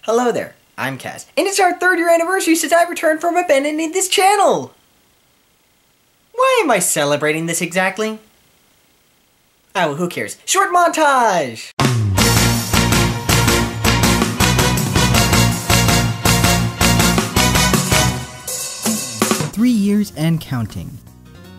Hello there, I'm Kaz, and it's our 3rd year anniversary since I returned from abandoning this channel! Why am I celebrating this exactly? Oh, who cares? Short montage! "3 years and counting."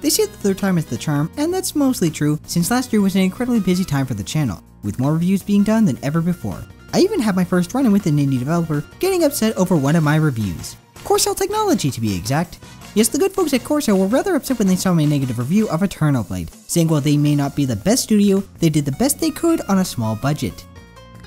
They say the third time is the charm, and that's mostly true since last year was an incredibly busy time for the channel, with more reviews being done than ever before. I even had my first run-in with an indie developer getting upset over one of my reviews. Corsair Technology to be exact. Yes, the good folks at Corsair were rather upset when they saw my negative review of Eternal Blade, saying while they may not be the best studio, they did the best they could on a small budget.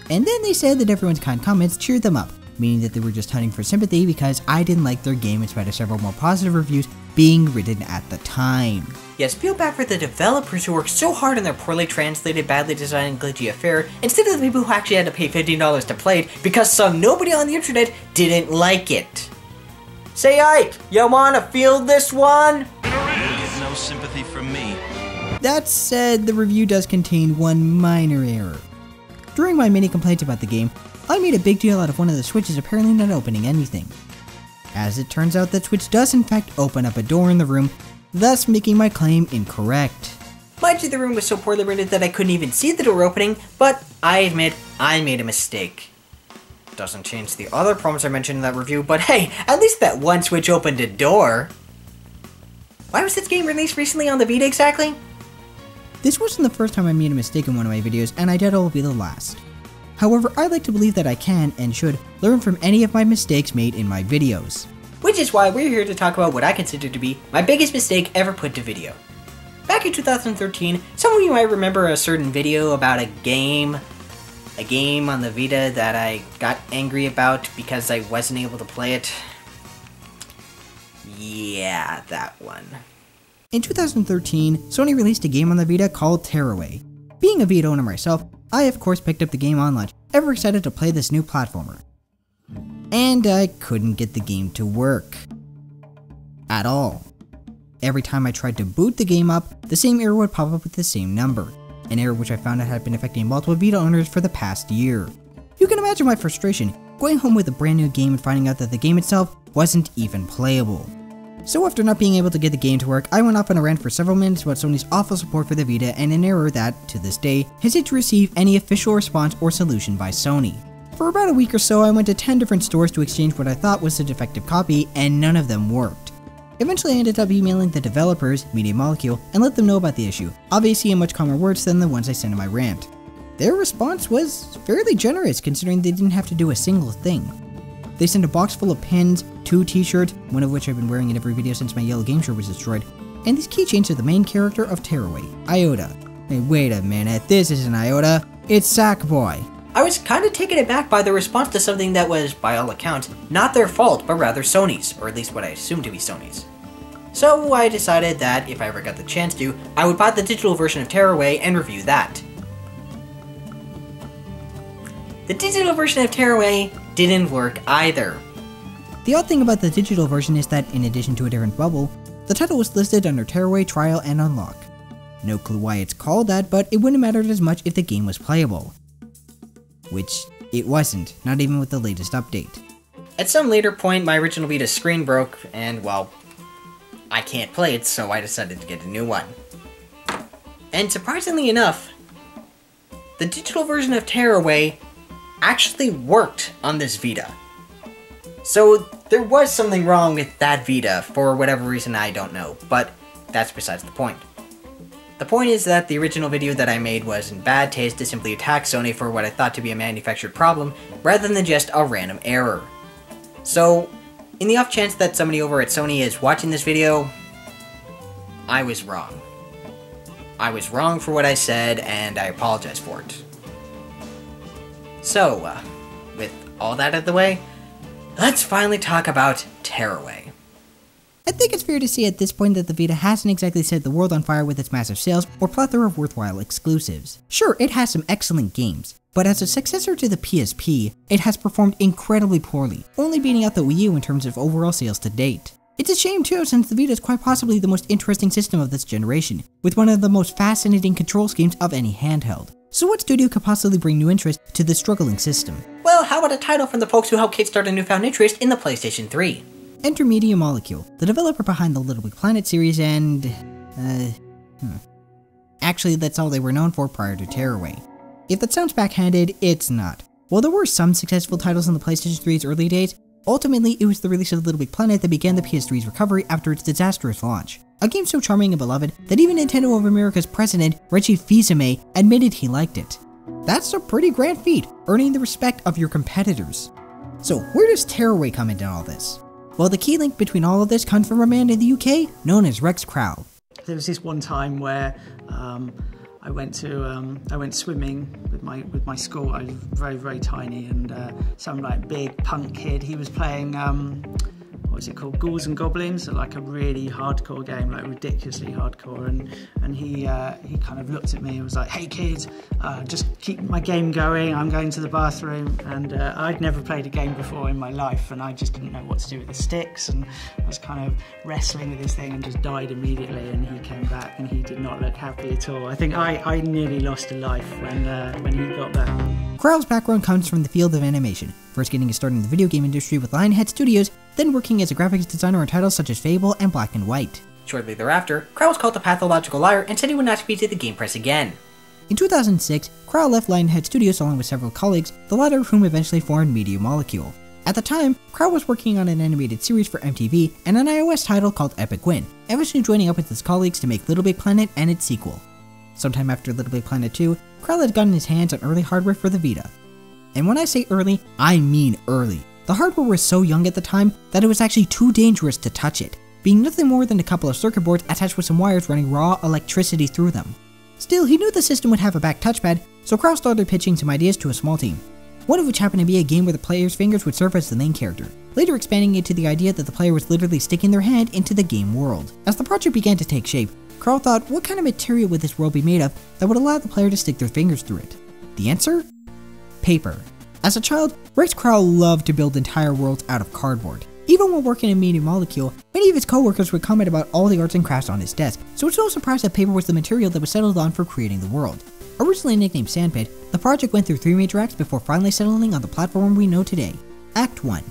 And then they said that everyone's kind comments cheered them up, meaning that they were just hunting for sympathy because I didn't like their game in spite of several more positive reviews being written at the time. Yes, feel bad for the developers who worked so hard on their poorly translated, badly designed, and glitchy affair, instead of the people who actually had to pay $15 to play it because some nobody on the internet didn't like it. Say Ike, you wanna field this one? You'll get no sympathy from me. That said, the review does contain one minor error. During my many complaints about the game, I made a big deal out of one of the switches apparently not opening anything. As it turns out, that switch does in fact open up a door in the room, thus making my claim incorrect. Mind you, the room was so poorly rendered that I couldn't even see the door opening, but I admit I made a mistake. Doesn't change the other problems I mentioned in that review, but hey, at least that one switch opened a door. Why was this game released recently on the Vita exactly? This wasn't the first time I made a mistake in one of my videos, and I doubt it will be the last. However, I like to believe that I can, and should, learn from any of my mistakes made in my videos. Which is why we're here to talk about what I consider to be my biggest mistake ever put to video. Back in 2013, some of you might remember a certain video about a game on the Vita that I got angry about because I wasn't able to play it. Yeah, that one. In 2013, Sony released a game on the Vita called Tearaway. Being a Vita owner myself, I of course picked up the game on launch, ever excited to play this new platformer. And I couldn't get the game to work. At all. Every time I tried to boot the game up, the same error would pop up with the same number. An error which I found out had been affecting multiple Vita owners for the past year. You can imagine my frustration, going home with a brand new game and finding out that the game itself wasn't even playable. So after not being able to get the game to work, I went off on a rant for several minutes about Sony's awful support for the Vita and an error that, to this day, has yet to receive any official response or solution by Sony. For about a week or so, I went to 10 different stores to exchange what I thought was a defective copy, and none of them worked. Eventually I ended up emailing the developers, Meida Molecule, and let them know about the issue, obviously in much calmer words than the ones I sent in my rant. Their response was fairly generous considering they didn't have to do a single thing. They sent a box full of pins, 2 t-shirts, one of which I've been wearing in every video since my yellow game shirt was destroyed, and these keychains are the main character of Tearaway, Iota. Hey, wait a minute, this isn't Iota, it's Sackboy. I was kinda taken aback by the response to something that was, by all accounts, not their fault, but rather Sony's, or at least what I assumed to be Sony's. So I decided that if I ever got the chance to, I would buy the digital version of Tearaway and review that. The digital version of Tearaway didn't work either. The odd thing about the digital version is that, in addition to a different bubble, the title was listed under Tearaway Trial and Unlock. No clue why it's called that, but it wouldn't have mattered as much if the game was playable. Which it wasn't, not even with the latest update. At some later point, my original Vita screen broke, and well, I can't play it, so I decided to get a new one. And surprisingly enough, the digital version of Tearaway actually worked on this Vita. So there was something wrong with that Vita, for whatever reason I don't know, but that's besides the point. The point is that the original video that I made was in bad taste to simply attack Sony for what I thought to be a manufactured problem, rather than just a random error. So, in the off chance that somebody over at Sony is watching this video, I was wrong. I was wrong for what I said, and I apologize for it. So, with all that out of the way, let's finally talk about Tearaway. I think it's fair to say at this point that the Vita hasn't exactly set the world on fire with its massive sales or plethora of worthwhile exclusives. Sure, it has some excellent games, but as a successor to the PSP, it has performed incredibly poorly, only beating out the Wii U in terms of overall sales to date. It's a shame too, since the Vita is quite possibly the most interesting system of this generation, with one of the most fascinating control schemes of any handheld. So what studio could possibly bring new interest to this struggling system? Well, how about a title from the folks who helped kickstart a newfound interest in the PlayStation 3? Enter Meida Molecule, the developer behind the Little Big Planet series and... Actually, that's all they were known for prior to Tearaway. If that sounds backhanded, it's not. While there were some successful titles in the PlayStation 3's early days, ultimately it was the release of Little Big Planet that began the PS3's recovery after its disastrous launch. A game so charming and beloved that even Nintendo of America's president, Reggie Fils-Aimé, admitted he liked it. That's a pretty grand feat, earning the respect of your competitors. So where does Tearaway come into all this? Well, the key link between all of this comes from a man in the UK known as Rex Crowell. There was this one time where I went swimming with my school. I was very tiny, and some like big punk kid. He was playing what was it called, Ghouls and Goblins, like a really hardcore game, like ridiculously hardcore. And he kind of looked at me and was like, "Hey kids, just keep my game going. I'm going to the bathroom." And I'd never played a game before in my life, and I just didn't know what to do with the sticks, and I was kind of wrestling with this thing and just died immediately. And he came back and he did not look happy at all. I think I nearly lost a life when he got back. Crowell's background comes from the field of animation, first getting his start in the video game industry with Lionhead Studios, then working as a graphics designer on titles such as Fable and Black and White. Shortly thereafter, Crowell was called a pathological liar and said he would not speak to the game press again. In 2006, Crowell left Lionhead Studios along with several colleagues, the latter of whom eventually formed Meida Molecule. At the time, Crowell was working on an animated series for MTV and an iOS title called Epic Win, eventually joining up with his colleagues to make Little Big Planet and its sequel. Sometime after Little Big Planet 2, Crowell had gotten his hands on early hardware for the Vita. And when I say early, I mean early. The hardware was so young at the time that it was actually too dangerous to touch it, being nothing more than a couple of circuit boards attached with some wires running raw electricity through them. Still, he knew the system would have a back touchpad, so Crowell started pitching some ideas to a small team, one of which happened to be a game where the player's fingers would serve as the main character, later expanding it to the idea that the player was literally sticking their hand into the game world. As the project began to take shape, Crowell thought, what kind of material would this world be made of that would allow the player to stick their fingers through it? The answer? Paper. As a child, Rex Crowell loved to build entire worlds out of cardboard. Even while working in Meida Molecule, many of his co-workers would comment about all the arts and crafts on his desk, so it's no surprise that paper was the material that was settled on for creating the world. Originally nicknamed Sandpit, the project went through 3 major acts before finally settling on the platform we know today. Act 1.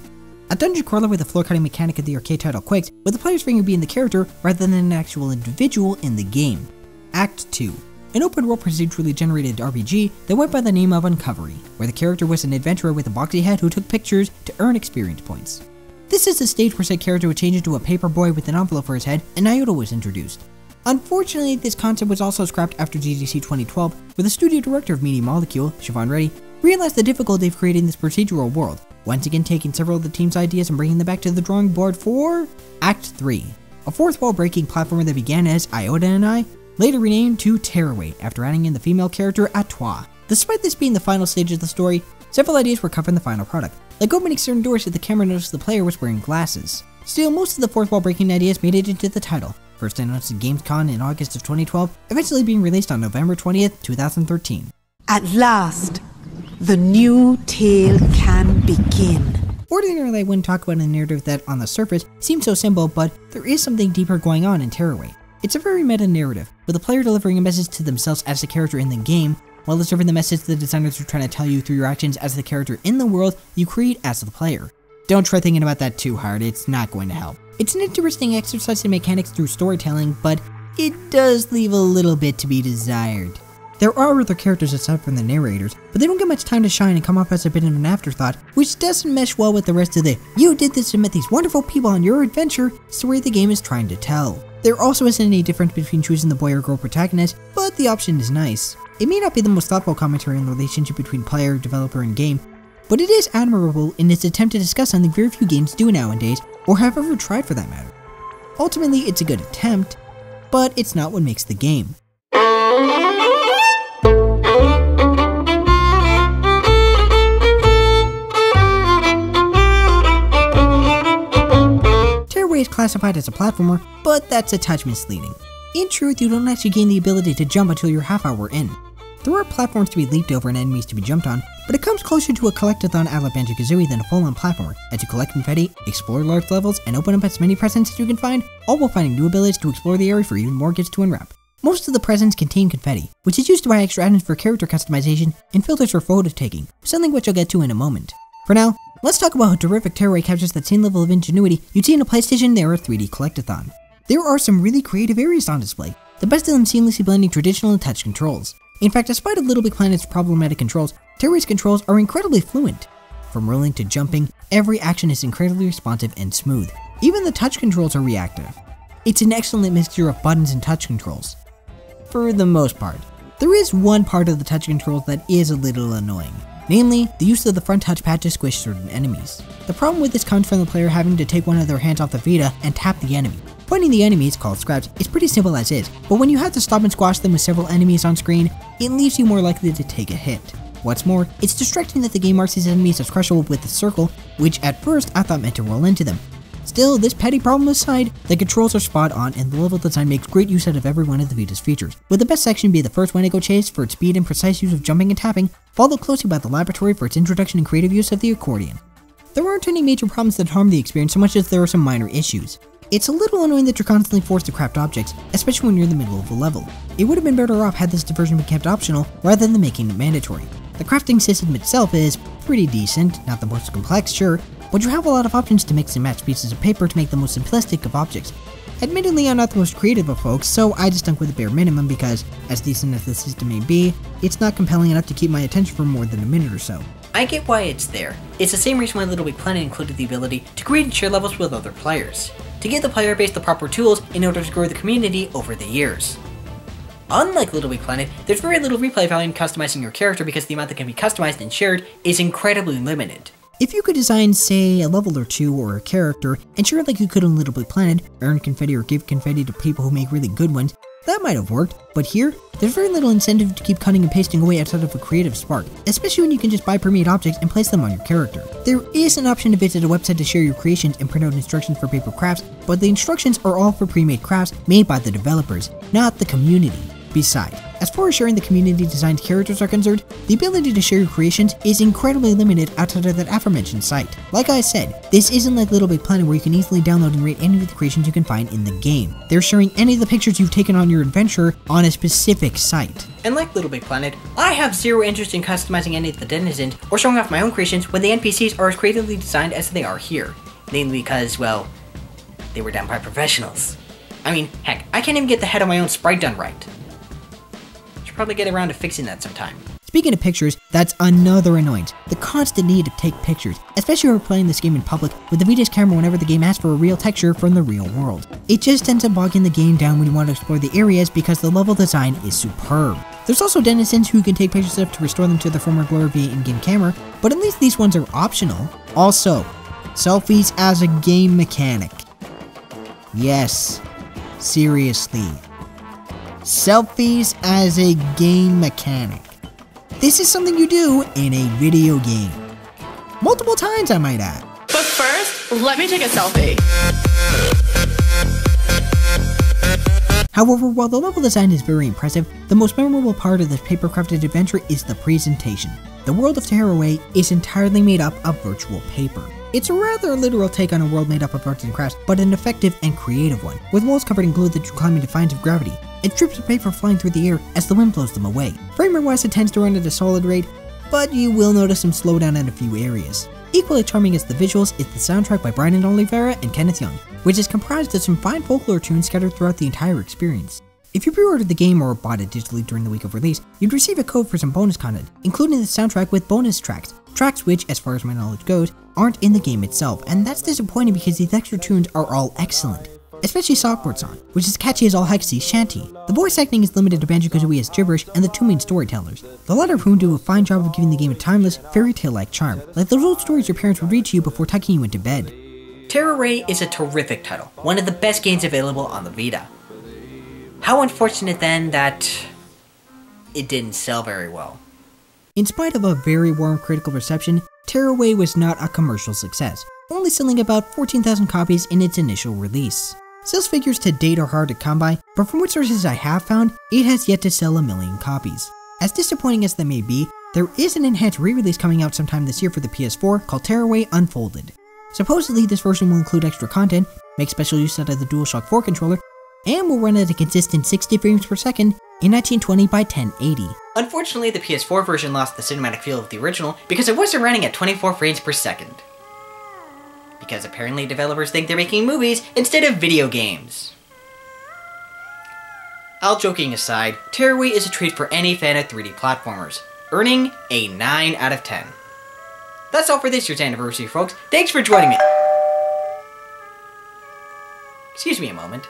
A dungeon crawler with the floor-cutting mechanic of the arcade title Quakes, with the player's finger being the character rather than an actual individual in the game. Act 2. An open-world procedurally generated RPG that went by the name of Uncovery, where the character was an adventurer with a boxy head who took pictures to earn experience points. This is the stage where said character would change into a paper boy with an envelope for his head, and Iota was introduced. Unfortunately, this concept was also scrapped after GDC 2012, where the studio director of Meida Molecule, Siobhan Reddy, realized the difficulty of creating this procedural world, once again taking several of the team's ideas and bringing them back to the drawing board for Act 3, a fourth wall breaking platformer that began as Iota and I, later renamed to Tearaway after adding in the female character Atois. Despite this being the final stage of the story, several ideas were covered in the final product, like opening certain doors so the camera noticed the player was wearing glasses. Still, most of the fourth wall breaking ideas made it into the title, first announced at Gamescom in August of 2012, eventually being released on November 20th, 2013. At last, the new tale can begin. Ordinarily, I wouldn't talk about a narrative that, on the surface, seems so simple, but there is something deeper going on in Tearaway. It's a very meta narrative, with the player delivering a message to themselves as the character in the game, while delivering the message the designers are trying to tell you through your actions as the character in the world you create as the player. Don't try thinking about that too hard, it's not going to help. It's an interesting exercise in mechanics through storytelling, but it does leave a little bit to be desired. There are other characters aside from the narrators, but they don't get much time to shine and come off as a bit of an afterthought, which doesn't mesh well with the rest of the "you did this and met these wonderful people on your adventure" story the game is trying to tell. There also isn't any difference between choosing the boy or girl protagonist, but the option is nice. It may not be the most thoughtful commentary on the relationship between player, developer, and game, but it is admirable in its attempt to discuss something very few games do nowadays, or have ever tried for that matter. Ultimately, it's a good attempt, but it's not what makes the game. Tearaway is classified as a platformer, but that's a touch misleading. In truth, you don't actually gain the ability to jump until you're half hour in. There are platforms to be leaped over and enemies to be jumped on, but it comes closer to a collectathon a la Banjo-Kazooie than a full-on platformer, as you collect confetti, explore large levels, and open up as many presents as you can find, all while finding new abilities to explore the area for even more gifts to unwrap. Most of the presents contain confetti, which is used to buy extra items for character customization and filters for photo taking, something which I'll get to in a moment. For now, let's talk about how terrific Tearaway captures that same level of ingenuity you'd see in a PlayStation era 3D collectathon. There are some really creative areas on display, the best of them seamlessly blending traditional and touch controls. In fact, despite Little Big Planet's problematic controls, Tearaway's controls are incredibly fluent. From rolling to jumping, every action is incredibly responsive and smooth. Even the touch controls are reactive. It's an excellent mixture of buttons and touch controls. For the most part. There is one part of the touch controls that is a little annoying. Namely, the use of the front touchpad to squish certain enemies. The problem with this comes from the player having to take one of their hands off the Vita and tap the enemy. Pointing the enemies, called scraps, is pretty simple as is, but when you have to stop and squash them with several enemies on screen, it leaves you more likely to take a hit. What's more, it's distracting that the game marks these enemies as crushable with the circle, which at first I thought meant to roll into them. Still, this petty problem aside, the controls are spot on and the level design makes great use out of every one of the Vita's features, with the best section being the first Wendigo chase for its speed and precise use of jumping and tapping, followed closely by the laboratory for its introduction and creative use of the accordion. There aren't any major problems that harm the experience so much as there are some minor issues. It's a little annoying that you're constantly forced to craft objects, especially when you're in the middle of a level. It would have been better off had this diversion been kept optional rather than making it mandatory. The crafting system itself is pretty decent, not the most complex, sure, but you have a lot of options to mix and match pieces of paper to make the most simplistic of objects. Admittedly, I'm not the most creative of folks, so I just stuck with the bare minimum because, as decent as the system may be, it's not compelling enough to keep my attention for more than a minute or so. I get why it's there. It's the same reason why Little Big Planet included the ability to create and share levels with other players, to give the player base the proper tools in order to grow the community over the years. Unlike Little Big Planet, there's very little replay value in customizing your character because the amount that can be customized and shared is incredibly limited. If you could design, say, a level or two or a character, and share it like you could on Little Big Planet, earn confetti or give confetti to people who make really good ones, that might have worked, but here, there's very little incentive to keep cutting and pasting away outside of a creative spark, especially when you can just buy pre-made objects and place them on your character. There is an option to visit a website to share your creations and print out instructions for paper crafts, but the instructions are all for pre-made crafts made by the developers, not the community. Besides, as far as sharing the community designed characters are concerned, the ability to share your creations is incredibly limited outside of that aforementioned site. Like I said, this isn't like Little Big Planet where you can easily download and rate any of the creations you can find in the game. They're sharing any of the pictures you've taken on your adventure on a specific site. And like Little Big Planet, I have zero interest in customizing any of the denizens or showing off my own creations when the NPCs are as creatively designed as they are here. Namely because, well, they were done by professionals. I mean, heck, I can't even get the head of my own sprite done right. Probably get around to fixing that sometime. Speaking of pictures, that's another annoyance. The constant need to take pictures, especially when we're playing this game in public with the Vita's camera whenever the game asks for a real texture from the real world. It just ends up bogging the game down when you want to explore the areas because the level design is superb. There's also denizens who can take pictures of to restore them to their former glory via in-game camera, but at least these ones are optional. Also, selfies as a game mechanic. Yes, seriously. Selfies as a game mechanic. This is something you do in a video game. Multiple times, I might add. But first, let me take a selfie. However, while the level design is very impressive, the most memorable part of this paper-crafted adventure is the presentation. The world of Tearaway is entirely made up of virtual paper. It's a rather literal take on a world made up of arts and crafts, but an effective and creative one, with walls covered in glue that you climb in defiance of gravity, and strips of paper flying through the air as the wind blows them away. Frame rate-wise, it tends to run at a solid rate, but you will notice some slowdown in a few areas. Equally charming as the visuals is the soundtrack by Brian Oliveira and Kenneth Young, which is comprised of some fine folklore tunes scattered throughout the entire experience. If you pre-ordered the game or bought it digitally during the week of release, you'd receive a code for some bonus content, including the soundtrack with bonus tracks which, as far as my knowledge goes, aren't in the game itself, and that's disappointing because these extra tunes are all excellent. Especially Sockboard Song, which is catchy as all heck sea shanty. The voice acting is limited to Banjo-Kazooie as gibberish and the two main storytellers, the latter of whom do a fine job of giving the game a timeless, fairy tale-like charm, like those old stories your parents would read to you before tucking you into bed. Tearaway is a terrific title, one of the best games available on the Vita. How unfortunate then that it didn't sell very well. In spite of a very warm critical reception, Tearaway was not a commercial success, only selling about 14,000 copies in its initial release. Sales figures to date are hard to come by, but from what sources I have found, it has yet to sell 1 million copies. As disappointing as that may be, there is an enhanced re-release coming out sometime this year for the PS4 called Tearaway Unfolded. Supposedly this version will include extra content, make special use out of the DualShock 4 controller, and will run at a consistent 60 frames per second in 1920 by 1080. Unfortunately, the PS4 version lost the cinematic feel of the original because it wasn't running at 24 frames per second. Because apparently developers think they're making movies instead of video games. All joking aside, Tearaway is a treat for any fan of 3D platformers, earning a 9 out of 10. That's all for this year's anniversary, folks. Thanks for joining me. Excuse me a moment.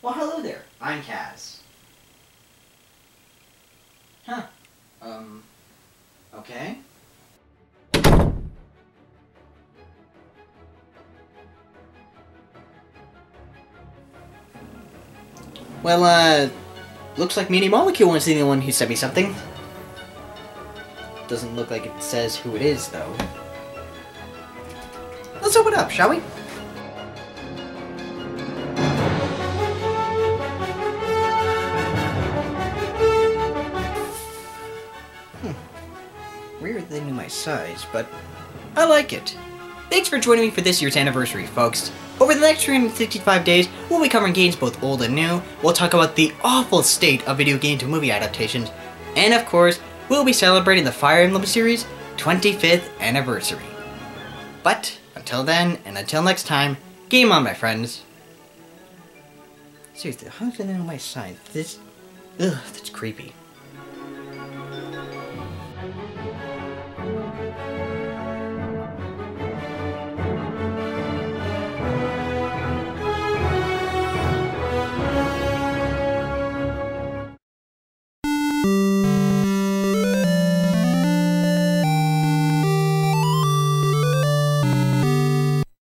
Well, hello there. I'm Kaz. Huh. Okay. Well, looks like Meida Molecule was the one who sent me something. Doesn't look like it says who it is, though. Let's open it up, shall we? Weird they knew my size, but I like it. Thanks for joining me for this year's anniversary, folks. Over the next 365 days, we'll be covering games both old and new, we'll talk about the awful state of video game to movie adaptations, and of course, we'll be celebrating the Fire Emblem series' 25th anniversary. But, until then, and until next time, game on, my friends. Seriously, how do they know my size? Ugh, that's creepy.